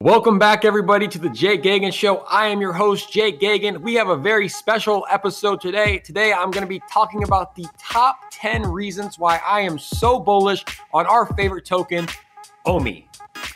Welcome back, everybody, to the Jake Gagan Show. I am your host, Jake Gagan. We have a very special episode today. Today, I'm going to be talking about the top 10 reasons why I am so bullish on our favorite token, OMI.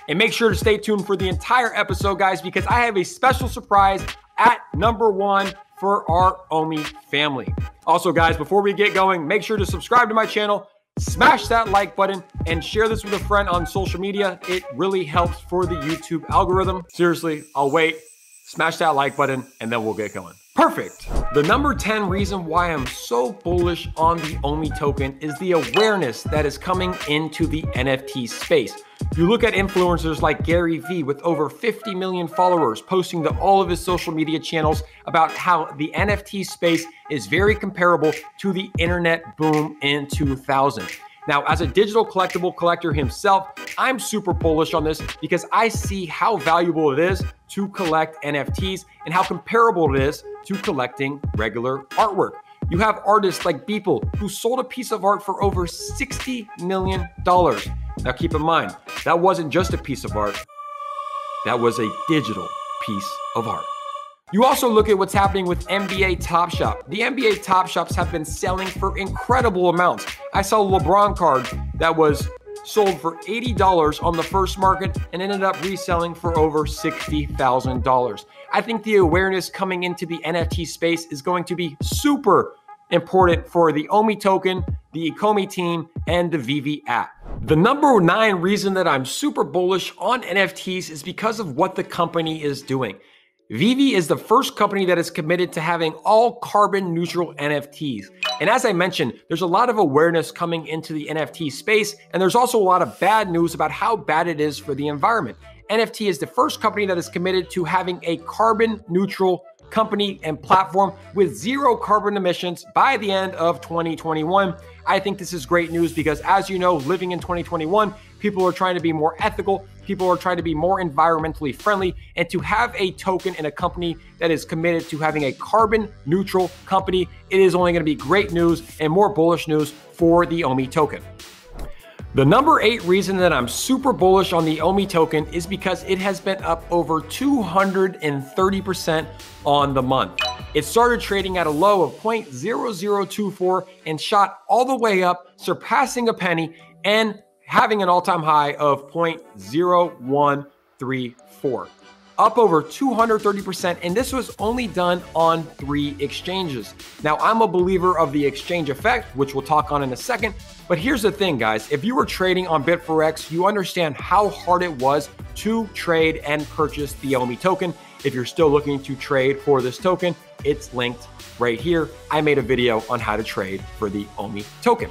And make sure to stay tuned for the entire episode, guys, because I have a special surprise at number one for our OMI family. Also, guys, before we get going, make sure to subscribe to my channel, smash that like button, and share this with a friend on social media. It really helps for the YouTube algorithm. Seriously, I'll wait. Smash that like button, and then we'll get going. Perfect. The number 10 reason why I'm so bullish on the OMI token is the awareness that is coming into the NFT space. You look at influencers like Gary Vee with over 50 million followers posting to all of his social media channels about how the NFT space is very comparable to the internet boom in 2000. Now, as a digital collectible collector himself, I'm super bullish on this because I see how valuable it is to collect NFTs and how comparable it is to collecting regular artwork. You have artists like Beeple who sold a piece of art for over $60 million. Now keep in mind, that wasn't just a piece of art. That was a digital piece of art. You also look at what's happening with NBA Top Shop. The NBA Top Shops have been selling for incredible amounts. I saw a LeBron card that was sold for $80 on the first market and ended up reselling for over $60,000. I think the awareness coming into the NFT space is going to be super important for the OMI token, the Ecomi team, and the VeVe app. The number 9 reason that I'm super bullish on NFTs is because of what the company is doing. VeVe is the first company that is committed to having all carbon neutral NFTs. And as I mentioned, there's a lot of awareness coming into the NFT space, and there's also a lot of bad news about how bad it is for the environment. NFT is the first company that is committed to having a carbon neutral company and platform with 0 carbon emissions by the end of 2021. I think this is great news because, as you know, living in 2021, people are trying to be more ethical, people are trying to be more environmentally friendly, and to have a token and a company that is committed to having a carbon neutral company, it is only going to be great news and more bullish news for the OMI token. The number 8 reason that I'm super bullish on the OMI token is because it has been up over 230% on the month. It started trading at a low of 0.0024 and shot all the way up, surpassing a penny and having an all-time high of 0.0134. Up over 230%, and this was only done on 3 exchanges. Now, I'm a believer of the exchange effect, which we'll talk on in a second, but here's the thing, guys. If you were trading on Bitforex, you understand how hard it was to trade and purchase the OMI token. If you're still looking to trade for this token, it's linked right here. I made a video on how to trade for the OMI token.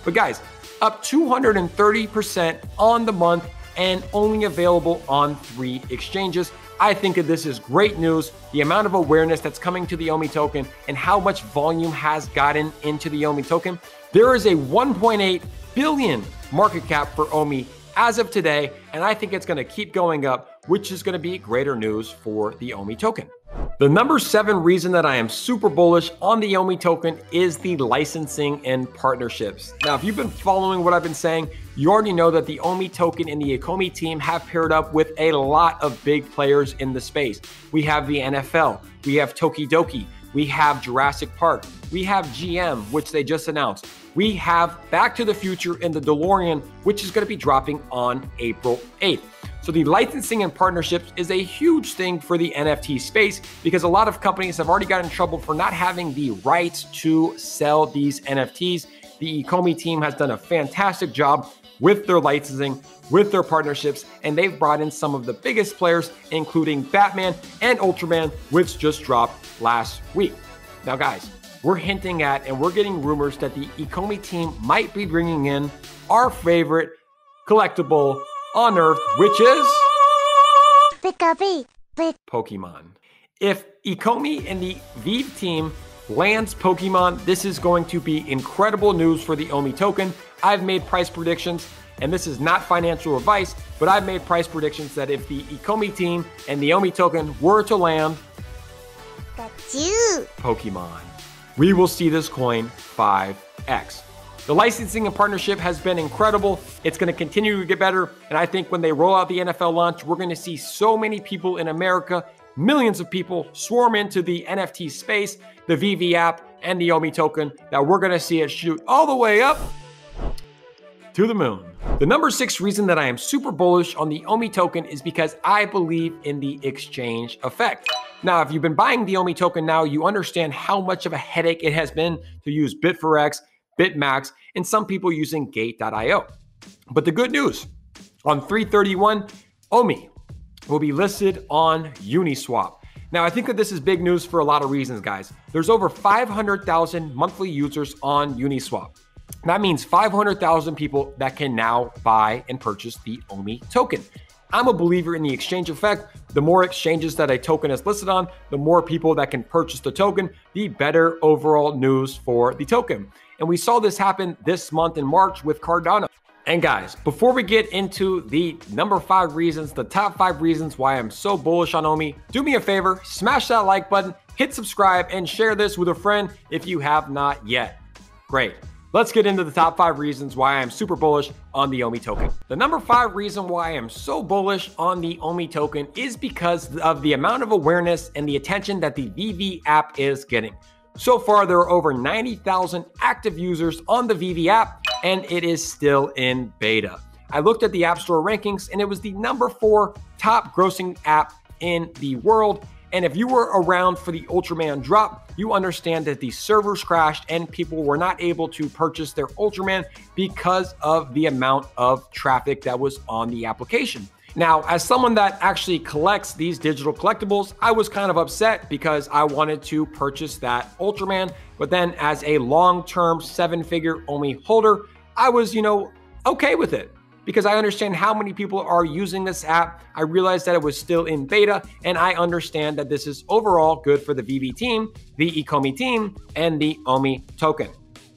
But guys, up 230% on the month and only available on 3 exchanges. I think that this is great news. The amount of awareness that's coming to the OMI token and how much volume has gotten into the OMI token. There is a 1.8 billion market cap for OMI as of today, and I think it's going to keep going up, which is going to be greater news for the OMI token. The number 7 reason that I am super bullish on the OMI token is the licensing and partnerships. Now, if you've been following what I've been saying, you already know that the OMI token and the Ecomi team have paired up with a lot of big players in the space. We have the NFL, we have Tokidoki, we have Jurassic Park, we have GM, which they just announced. We have Back to the Future in the DeLorean, which is going to be dropping on April 8th. So the licensing and partnerships is a huge thing for the NFT space because a lot of companies have already got in trouble for not having the rights to sell these NFTs. The Ecomi team has done a fantastic job with their licensing, with their partnerships, and they've brought in some of the biggest players, including Batman and Ultraman, which just dropped last week. Now, guys, we're hinting at and we're getting rumors that the Ecomi team might be bringing in our favorite collectible on Earth, which is Pokemon. If Ecomi and the VeVe team lands Pokemon, this is going to be incredible news for the OMI token. I've made price predictions, and this is not financial advice, but I've made price predictions that if the Ecomi team and the OMI token were to land Pokemon, we will see this coin 5x. The licensing and partnership has been incredible. It's going to continue to get better. And I think when they roll out the NFL launch, we're going to see so many people in America, millions of people swarm into the NFT space, the VeVe app, and the OMI token that we're going to see it shoot all the way up to the moon. The number 6 reason that I am super bullish on the OMI token is because I believe in the exchange effect. Now, if you've been buying the OMI token now, you understand how much of a headache it has been to use Bitforex, BitMax, and some people using Gate.io. But the good news, on 3/31, OMI will be listed on Uniswap. Now, I think that this is big news for a lot of reasons, guys. There's over 500,000 monthly users on Uniswap. That means 500,000 people that can now buy and purchase the OMI token. I'm a believer in the exchange effect. The more exchanges that a token is listed on, the more people that can purchase the token, the better overall news for the token. And we saw this happen this month in March with Cardano. And guys, before we get into the number 5 reasons, the top 5 reasons why I'm so bullish on OMI, do me a favor, smash that like button, hit subscribe, and share this with a friend if you have not yet. Great. Let's get into the top 5 reasons why I'm super bullish on the OMI token. The number 5 reason why I am so bullish on the OMI token is because of the amount of awareness and the attention that the VeVe app is getting. So far, there are over 90,000 active users on the VeVe app, and it is still in beta. I looked at the App Store rankings, and it was the number 4 top grossing app in the world. And if you were around for the Ultraman drop, you understand that the servers crashed and people were not able to purchase their Ultraman because of the amount of traffic that was on the application. Now, as someone that actually collects these digital collectibles, I was kind of upset because I wanted to purchase that Ultraman. But then as a long-term 7-figure OMI holder, I was, okay with it, because I understand how many people are using this app. I realized that it was still in beta, and I understand that this is overall good for the VeVe team, the Ecomi team, and the OMI token.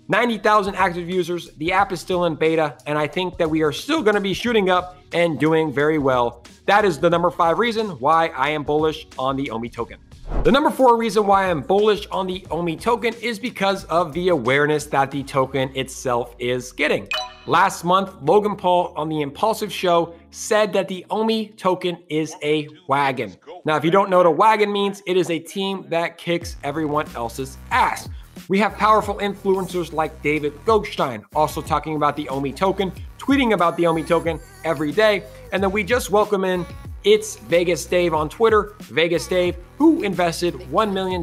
90,000 active users, the app is still in beta, and I think that we are still going to be shooting up and doing very well. That is the number 5 reason why I am bullish on the OMI token. The number 4 reason why I'm bullish on the OMI token is because of the awareness that the token itself is getting. Last month, Logan Paul on the Impulsive Show said that the OMI token is a wagon. Now, if you don't know what a wagon means, it is a team that kicks everyone else's ass. We have powerful influencers like David Goldstein also talking about the OMI token, tweeting about the OMI token every day. And then we just welcome in It's Vegas Dave on Twitter, Vegas Dave, who invested $1 million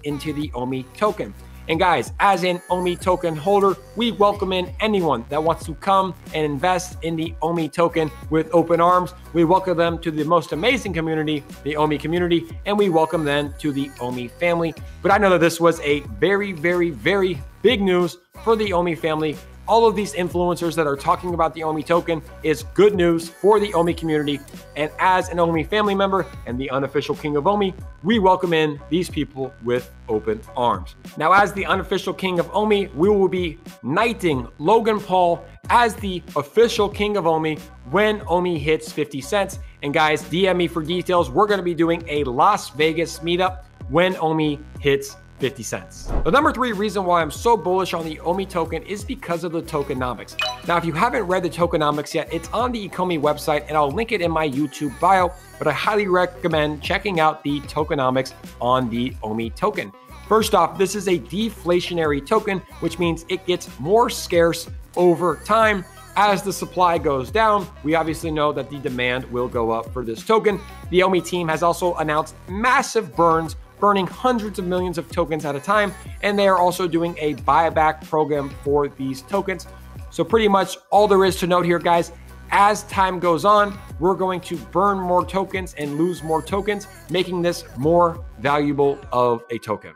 into the OMI token. And guys, as an OMI token holder, we welcome in anyone that wants to come and invest in the OMI token with open arms. We welcome them to the most amazing community, the OMI community, and we welcome them to the OMI family. But I know that this was a very, very, very big news for the OMI family. All of these influencers that are talking about the OMI token is good news for the OMI community. And as an OMI family member and the unofficial king of OMI, we welcome in these people with open arms. Now, as the unofficial king of OMI, we will be knighting Logan Paul as the official king of OMI when OMI hits 50 cents. And guys, DM me for details. We're going to be doing a Las Vegas meetup when OMI hits 50 cents. The number 3 reason why I'm so bullish on the OMI token is because of the tokenomics. Now, if you haven't read the tokenomics yet, it's on the Ecomi website, and I'll link it in my YouTube bio, but I highly recommend checking out the tokenomics on the OMI token. First off, this is a deflationary token, which means it gets more scarce over time. As the supply goes down, we obviously know that the demand will go up for this token. The OMI team has also announced massive burning hundreds of millions of tokens at a time, and they are also doing a buyback program for these tokens. So pretty much all there is to note here, guys, as time goes on, we're going to burn more tokens and lose more tokens, making this more valuable of a token.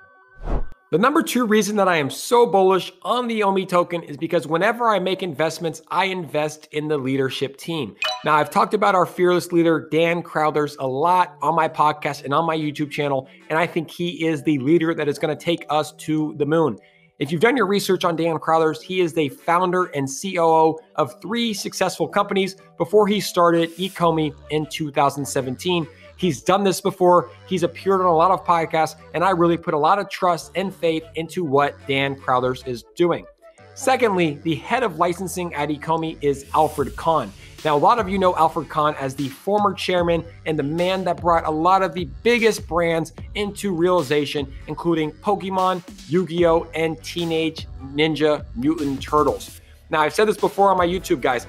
The number 2 reason that I am so bullish on the OMI token is because whenever I make investments, I invest in the leadership team. Now, I've talked about our fearless leader, Dan Crowthers, a lot on my podcast and on my YouTube channel, and I think he is the leader that is going to take us to the moon. If you've done your research on Dan Crowthers, he is the founder and COO of 3 successful companies before he started Ecomi in 2017. He's done this before. He's appeared on a lot of podcasts, and I really put a lot of trust and faith into what Dan Crowthers is doing. Secondly, the head of licensing at Ecomi is Alfred Kahn. Now, a lot of you know Alfred Kahn as the former chairman and the man that brought a lot of the biggest brands into realization, including Pokemon, Yu-Gi-Oh, and Teenage Ninja Mutant Turtles. Now, I've said this before on my YouTube, guys.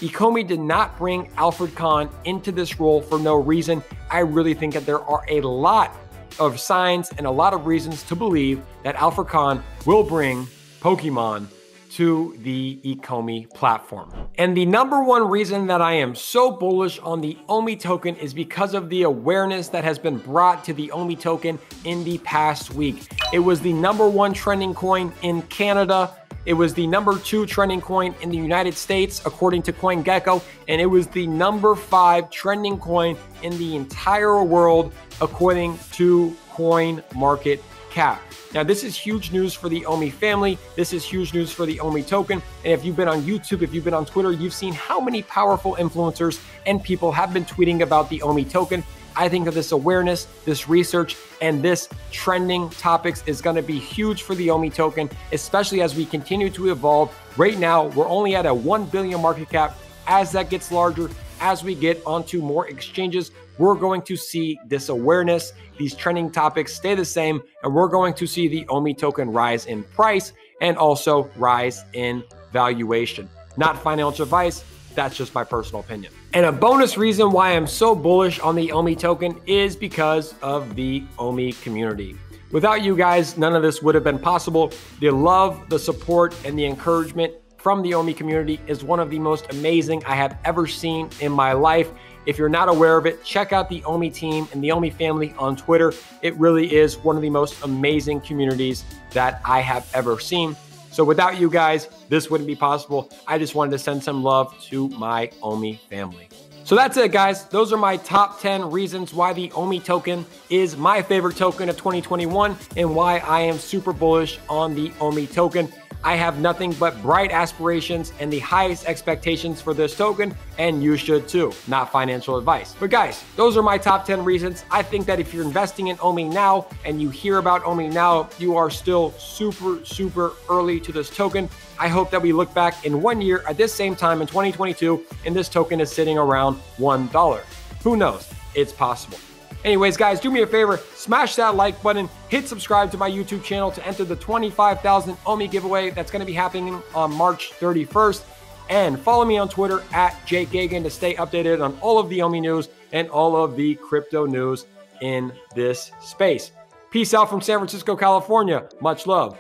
Ecomi did not bring Alfred Kahn into this role for no reason. I really think that there are a lot of signs and a lot of reasons to believe that Alfred Kahn will bring Pokemon to the Ecomi platform. And the number one reason that I am so bullish on the OMI token is because of the awareness that has been brought to the OMI token in the past week. It was the number one trending coin in Canada. It was the number 2 trending coin in the United States, according to CoinGecko, and it was the number 5 trending coin in the entire world, according to CoinMarketCap. Now, this is huge news for the OMI family. This is huge news for the OMI token. And if you've been on YouTube, if you've been on Twitter, you've seen how many powerful influencers and people have been tweeting about the OMI token. I think that this awareness, this research, and this trending topics is going to be huge for the OMI token, especially as we continue to evolve. Right now, we're only at a 1 billion market cap. As that gets larger, as we get onto more exchanges, we're going to see this awareness, these trending topics stay the same, and we're going to see the OMI token rise in price and also rise in valuation. Not financial advice, that's just my personal opinion. And a bonus reason why I'm so bullish on the OMI token is because of the OMI community. Without you guys, none of this would have been possible. The love, the support, and the encouragement from the OMI community is one of the most amazing I have ever seen in my life. If you're not aware of it, check out the OMI team and the OMI family on Twitter. It really is one of the most amazing communities that I have ever seen. So without you guys, this wouldn't be possible. I just wanted to send some love to my OMI family. So that's it, guys. Those are my top 10 reasons why the OMI token is my favorite token of 2021 and why I am super bullish on the OMI token. I have nothing but bright aspirations and the highest expectations for this token, and you should too. Not financial advice. But guys, those are my top 10 reasons. I think that if you're investing in OMI now and you hear about OMI now, you are still super early to this token. I hope that we look back in 1 year at this same time in 2022 and this token is sitting around $1. Who knows? It's possible. Anyways, guys, do me a favor, smash that like button, hit subscribe to my YouTube channel to enter the 25,000 OMI giveaway that's going to be happening on March 31st. And follow me on Twitter at JakeGagan to stay updated on all of the OMI news and all of the crypto news in this space. Peace out from San Francisco, California. Much love.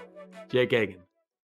Jake Gagan.